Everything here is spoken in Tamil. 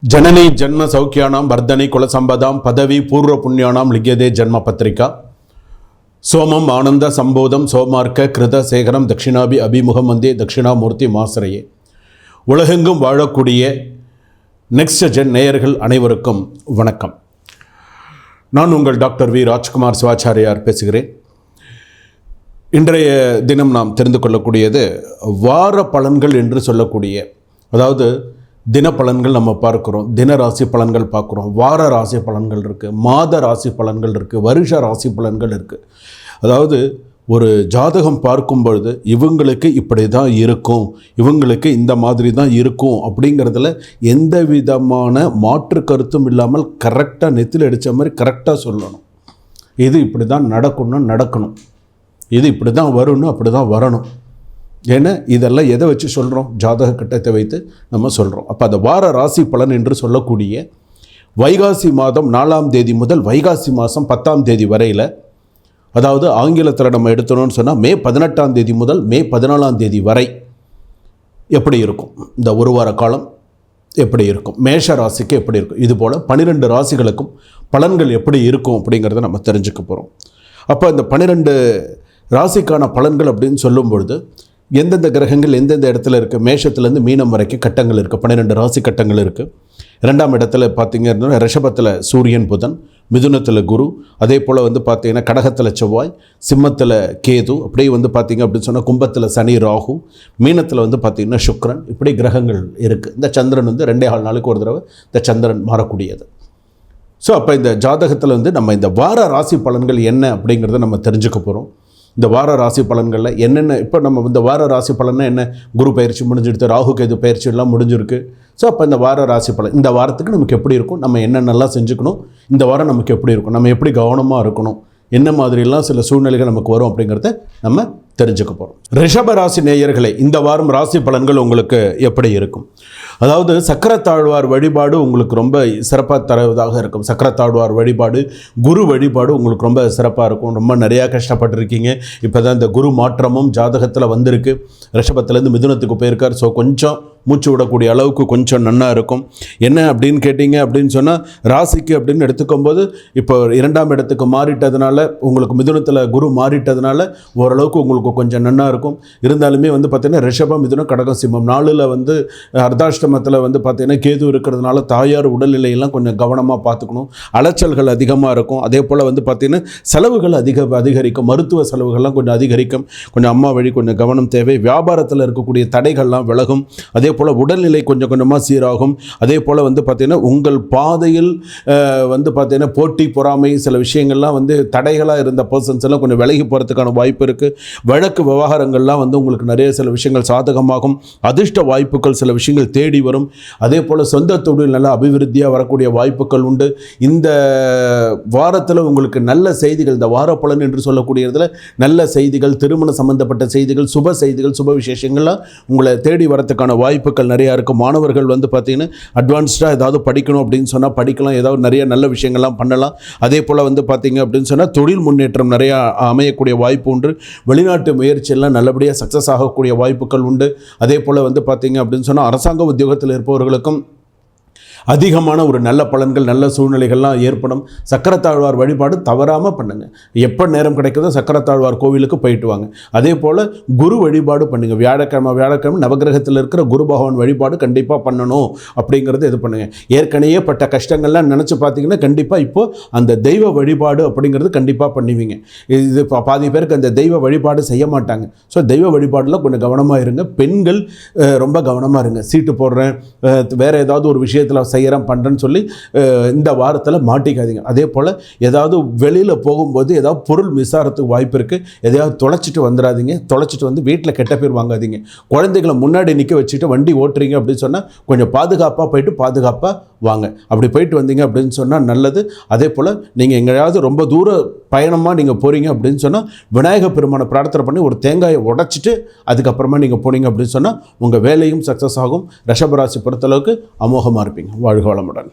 जननी जन्म सौख्यानां वर्धने कुलसंपदां पदवी पूर्व पुण्यानां लिख्यते जन्म पत्रिका सोमम आनंद संबोधम सोमार्क कृत சேகரம் தட்சிணாபி அபிமுகம் வந்தே தட்சிணாமூர்த்தி மாசரையே. உலகெங்கும் வாழக்கூடிய நெக்ஸ்ட் ஜென் நேயர்கள் அனைவருக்கும் வணக்கம். நான் உங்கள் டாக்டர் வி ராஜ்குமார் சிவாச்சாரியார் பேசுகிறேன். இன்றைய தினம் நாம் தெரிந்து கொள்ளக்கூடியது வார பலன்கள் என்று சொல்லக்கூடிய, அதாவது தின பலன்கள் நம்ம பார்க்குறோம், தின ராசி பலன்கள் பார்க்குறோம், வார ராசி பலன்கள் இருக்குது, மாத ராசி பலன்கள் இருக்குது, வருஷ ராசி பலன்கள் இருக்குது. அதாவது ஒரு ஜாதகம் பார்க்கும் பொழுது இவங்களுக்கு இப்படி தான் இருக்கும், இவங்களுக்கு இந்த மாதிரி தான் இருக்கும் அப்படிங்கிறதுல எந்த விதமான மாற்று கருத்தும் இல்லாமல் கரெக்டாக நெத்தில் அடித்த மாதிரி கரெக்டாக சொல்லணும். இது இப்படி தான் நடக்கணும், இது இப்படி தான் வரணும், அப்படி தான் வரணும். ஏன்னா இதெல்லாம் எதை வச்சு சொல்கிறோம்? ஜாதக கட்டத்தை வைத்து நம்ம சொல்கிறோம். அப்போ அந்த வார ராசி பலன் என்று சொல்லக்கூடிய வைகாசி மாதம் 4ஆம் தேதி முதல் வைகாசி மாதம் 10ஆம் தேதி வரையில், அதாவது ஆங்கிலத்தில் நம்ம எடுத்தோம்னு சொன்னால் மே 18ஆம் தேதி முதல் மே 14ஆம் தேதி வரை எப்படி இருக்கும், இந்த ஒரு வார காலம் எப்படி இருக்கும், மேஷ ராசிக்கு எப்படி இருக்கும், இதுபோல் 12 ராசிகளுக்கும் பலன்கள் எப்படி இருக்கும் அப்படிங்கிறத நம்ம தெரிஞ்சுக்க போகிறோம். அப்போ இந்த 12 ராசிக்கான பலன்கள் அப்படின்னு சொல்லும் பொழுது எந்தெந்த கிரகங்கள் எந்தெந்த இடத்துல இருக்குது, மேஷத்துலேருந்து மீனம் வரைக்கும் கட்டங்கள் இருக்குது, 12 ராசி கட்டங்கள் இருக்குது. 2ஆம் இடத்துல பார்த்திங்கன்னா ரிஷபத்தில் சூரியன் புதன், மிதுனத்தில் குரு, அதே போல் பார்த்திங்கன்னா கடகத்தில் செவ்வாய், சிம்மத்தில் கேது, அப்படியே பார்த்திங்க அப்படின்னு சொன்னால் கும்பத்தில் சனி ராகு, மீனத்தில் பார்த்திங்கன்னா சுக்கிரன், இப்படி கிரகங்கள் இருக்குது. இந்த சந்திரன் 2.5 நாளுக்கு ஒரு தடவை இந்த சந்திரன் மாறக்கூடியது. ஸோ அப்போ இந்த ஜாதகத்தில் நம்ம இந்த வார ராசி பலன்கள் என்ன அப்படிங்கிறத நம்ம தெரிஞ்சுக்க போகிறோம். இந்த வார ராசி பலன்களில் என்னென்ன, இப்போ நம்ம இந்த வார ராசி பலன்னா என்ன, குரு பயிற்சி முடிஞ்சிடுது, ராகு கேது பயிற்சி எல்லாம் முடிஞ்சிருக்கு. ஸோ அப்போ இந்த வார ராசி பலன், இந்த வாரத்துக்கு நமக்கு எப்படி இருக்கும், நம்ம என்னென்னலாம் செஞ்சுக்கணும், இந்த வாரம் நமக்கு எப்படி இருக்கும், நம்ம எப்படி கவனமாக இருக்கணும், என்ன மாதிரிலாம் சில சூழ்நிலைகள் நமக்கு வரும் அப்படிங்கிறத நம்ம தெரிஞ்சுக்க போகிறோம். ரிஷப ராசி நேயர்களே, இந்த வாரம் ராசி பலன்கள் உங்களுக்கு எப்படி இருக்கும்? அதாவது சக்கரத்தாழ்வார் வழிபாடு உங்களுக்கு ரொம்ப சிறப்பாக தருவதாக இருக்கும். சக்கரத்தாழ்வார் வழிபாடு, குரு வழிபாடு உங்களுக்கு ரொம்ப சிறப்பாக இருக்கும். ரொம்ப நிறையா கஷ்டப்பட்டுருக்கீங்க. இப்போ தான் இந்த குரு மாற்றமும் ஜாதகத்தில் வந்திருக்கு. ரிஷபத்துலேருந்து மிதுனத்துக்கு போயிருக்கார். ஸோ கொஞ்சம் மூச்சு விடக்கூடிய அளவுக்கு கொஞ்சம் நன்னா இருக்கும். என்ன அப்படின்னு கேட்டிங்க அப்படின்னு சொன்னால், ராசிக்கு அப்படின்னு எடுத்துக்கும்போது இப்போ 2ஆம் இடத்துக்கு மாறிட்டதுனால, உங்களுக்கு மிதுனத்தில் குரு மாறிட்டதுனால ஓரளவுக்கு உங்களுக்கு கொஞ்சம் நன்னா இருக்கும். இருந்தாலுமே பார்த்திங்கன்னா ரிஷபம், மிதுனம், கடகம், சிம்மம் 4ல் அர்த்தாஷ்டமத்தில் பார்த்திங்கன்னா கேது இருக்கிறதுனால தாயார் உடல்நிலையெல்லாம் கொஞ்சம் கவனமாக பார்த்துக்கணும். அலைச்சல்கள் அதிகமாக இருக்கும். அதே போல் பார்த்திங்கன்னா செலவுகள் அதிகரிக்கும். மருத்துவ செலவுகள்லாம் கொஞ்சம் அதிகரிக்கும். கொஞ்சம் அம்மா வழி கொஞ்சம் கவனம் தேவை. வியாபாரத்தில் இருக்கக்கூடிய தடைகள்லாம் விலகும். அதே போல் உடல்நிலை கொஞ்சம் கொஞ்சமாக சீராகும். அதே போல் பார்த்திங்கன்னா உங்கள் பாதையில் பார்த்திங்கன்னா போட்டி பொறாமை சில விஷயங்கள்லாம் தடைகளாக இருந்த பர்சன்ஸ் எல்லாம் கொஞ்சம் விலகி போகிறதுக்கான வாய்ப்பு இருக்குது. வழக்கு விவகாரங்கள்லாம் உங்களுக்கு நிறைய சில விஷயங்கள் சாதகமாகும். அதிர்ஷ்ட வாய்ப்புகள் சில விஷயங்கள் தேடி வரும். அதே போல் சொந்த தொழில் நல்ல அபிவிருத்தியாக வரக்கூடிய வாய்ப்புகள் உண்டு. இந்த வாரத்தில் உங்களுக்கு நல்ல செய்திகள், இந்த வார பலன் என்று சொல்லக்கூடியதில் நல்ல செய்திகள், திருமண சம்பந்தப்பட்ட செய்திகள், சுப செய்திகள், சுப விசேஷங்கள்லாம் உங்களை தேடி வரத்துக்கான வாய்ப்புகள் நிறையா இருக்குது. மாணவர்கள் பார்த்திங்கன்னா அட்வான்ஸ்டாக ஏதாவது படிக்கணும் அப்படின்னு சொன்னால் படிக்கலாம். ஏதாவது நிறைய நல்ல விஷயங்கள்லாம் பண்ணலாம். அதே போல் பார்த்திங்க அப்படின்னு சொன்னால் தொழில் முன்னேற்றம் நிறையா அமையக்கூடிய வாய்ப்பு உண்டு. வெளிநாட்டு முயற்சியெல்லாம் நல்லபடியாக சக்ஸஸ் ஆகக்கூடிய வாய்ப்புகள் உண்டு. அதே போல் பார்த்திங்க அப்படின்னு சொன்னால் அரசாங்க உத்தியோகத்தில் இருப்பவர்களுக்கும் அதிகமான ஒரு நல்ல பலன்கள், நல்ல சூழ்நிலைகள்லாம் ஏற்படும். சக்கரத்தாழ்வார் வழிபாடு தவறாமல் பண்ணுங்கள். எப்போ நேரம் கிடைக்குதோ சக்கரத்தாழ்வார் கோவிலுக்கு போயிட்டு வாங்க. அதே போல் குரு வழிபாடு பண்ணுங்கள். வியாழக்கிழமை நவகிரகத்தில் இருக்கிற குரு பகவான் வழிபாடு கண்டிப்பாக பண்ணணும் அப்படிங்கிறது இது பண்ணுங்கள். ஏற்கனவே பட்ட கஷ்டங்கள்லாம் நினச்சி பார்த்தீங்கன்னா கண்டிப்பாக இப்போது அந்த தெய்வ வழிபாடு அப்படிங்கிறது கண்டிப்பாக பண்ணுவீங்க. இது பாதி பேருக்கு அந்த தெய்வ வழிபாடு செய்ய மாட்டாங்க. ஸோ தெய்வ வழிபாடில் கொஞ்சம் கவனமாக இருங்க. பெண்கள் ரொம்ப கவனமாக இருங்க. சீட்டு போடுறேன், வேறு ஏதாவது ஒரு விஷயத்தில் செய்கிறேன் பண்ணுறேன்னு சொல்லி இந்த வாரத்தில் மாட்டிக்காதீங்க. அதே போல் ஏதாவது வெளியில் போகும்போது ஏதாவது பொருள் மிஸ் ஆகிறதுக்கு வாய்ப்பு இருக்குது. எதையாவது தொலைச்சிட்டு வந்துடாதீங்க. தொலைச்சிட்டு வீட்டில் கெட்ட பேர் வாங்காதீங்க. குழந்தைகளை முன்னாடி நிற்க வச்சுட்டு வண்டி ஓட்டுறீங்க அப்படின்னு சொன்னால் கொஞ்சம் பாதுகாப்பாக போயிட்டு பாதுகாப்பாக வாங்க. அப்படி போயிட்டு வந்தீங்க அப்படின்னு சொன்னால் நல்லது. அதே போல் நீங்கள் எங்கேயாவது ரொம்ப தூர பயணமாக நீங்கள் போகிறீங்க அப்படின்னு சொன்னால் விநாயகர் பெருமானை பிரார்த்தனை பண்ணி ஒரு தேங்காயை உடைச்சிட்டு அதுக்கப்புறமா நீங்கள் போனீங்க அப்படின்னு சொன்னால் உங்கள் வேலையும் சக்ஸஸ் ஆகும். ரிஷபராசி பொறுத்தளவுக்கு அமோகமாக இருப்பீங்க. வாழ்க வளமுடன்.